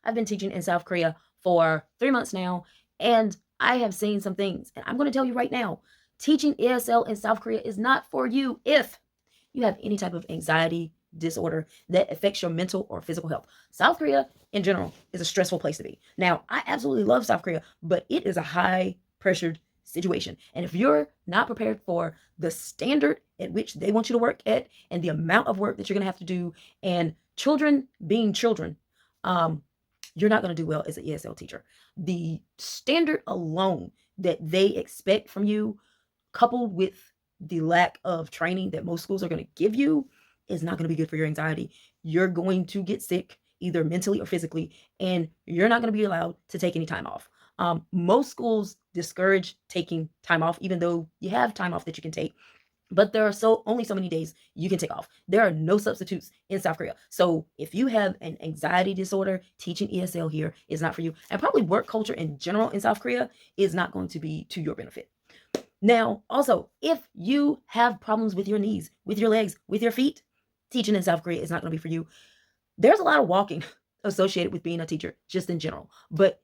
I've been teaching in South Korea for 3 months now, and I have seen some things. And I'm going to tell you right now, teaching ESL in South Korea is not for you if you have any type of anxiety disorder that affects your mental or physical health. South Korea in general is a stressful place to be. Now, I absolutely love South Korea, but it is a high pressured situation. And if you're not prepared for the standard at which they want you to work at and the amount of work that you're going to have to do, and children being children, um, you're not going to do well as an ESL teacher. The standard alone that they expect from you, coupled with the lack of training that most schools are going to give you, is not going to be good for your anxiety. You're going to get sick either mentally or physically, and you're not going to be allowed to take any time off. Most schools discourage taking time off, even though you have time off that you can take. But there are only so many days you can take off. There are no substitutes in South Korea. So if you have an anxiety disorder, teaching ESL here is not for you. And probably work culture in general in South Korea is not going to be to your benefit. Now, also, if you have problems with your knees, with your legs, with your feet, teaching in South Korea is not going to be for you. There's a lot of walking associated with being a teacher, just in general. But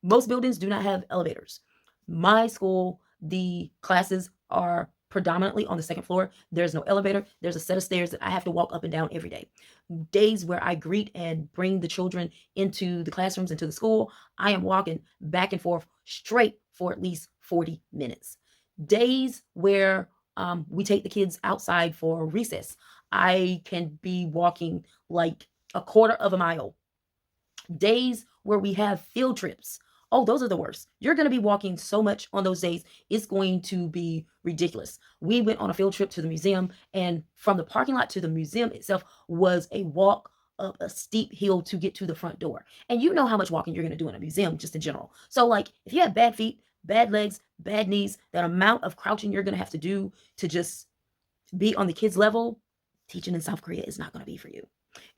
most buildings do not have elevators. My school, the classes are predominantly on the second floor. There's no elevator. There's a set of stairs that I have to walk up and down every day. Days where I greet and bring the children into the classrooms, into the school, I am walking back and forth straight for at least 40 minutes. Days where we take the kids outside for recess, I can be walking like a quarter of a mile. Days where we have field trips, oh, those are the worst. You're going to be walking so much on those days. It's going to be ridiculous. We went on a field trip to the museum, and from the parking lot to the museum itself was a walk up a steep hill to get to the front door. And you know how much walking you're going to do in a museum just in general. So, like, if you have bad feet, bad legs, bad knees, that amount of crouching you're going to have to do to just be on the kids' level, teaching in South Korea is not going to be for you.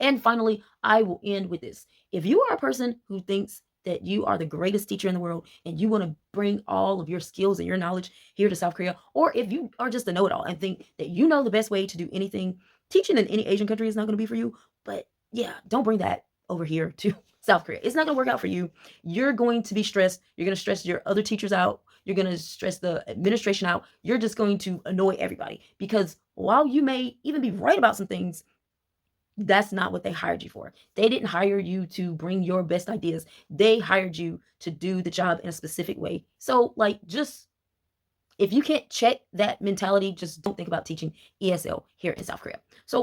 And finally, I will end with this. If you are a person who thinks that you are the greatest teacher in the world and you want to bring all of your skills and your knowledge here to South Korea, or if you are just a know-it-all and think that you know the best way to do anything, teaching in any Asian country is not going to be for you. But yeah, don't bring that over here to South Korea. It's not going to work out for you. You're going to be stressed. You're going to stress your other teachers out. You're going to stress the administration out. You're just going to annoy everybody, because while you may even be right about some things, that's not what they hired you for. They didn't hire you to bring your best ideas. They hired you to do the job in a specific way. So, like, just if you can't check that mentality, just don't think about teaching ESL here in South Korea. So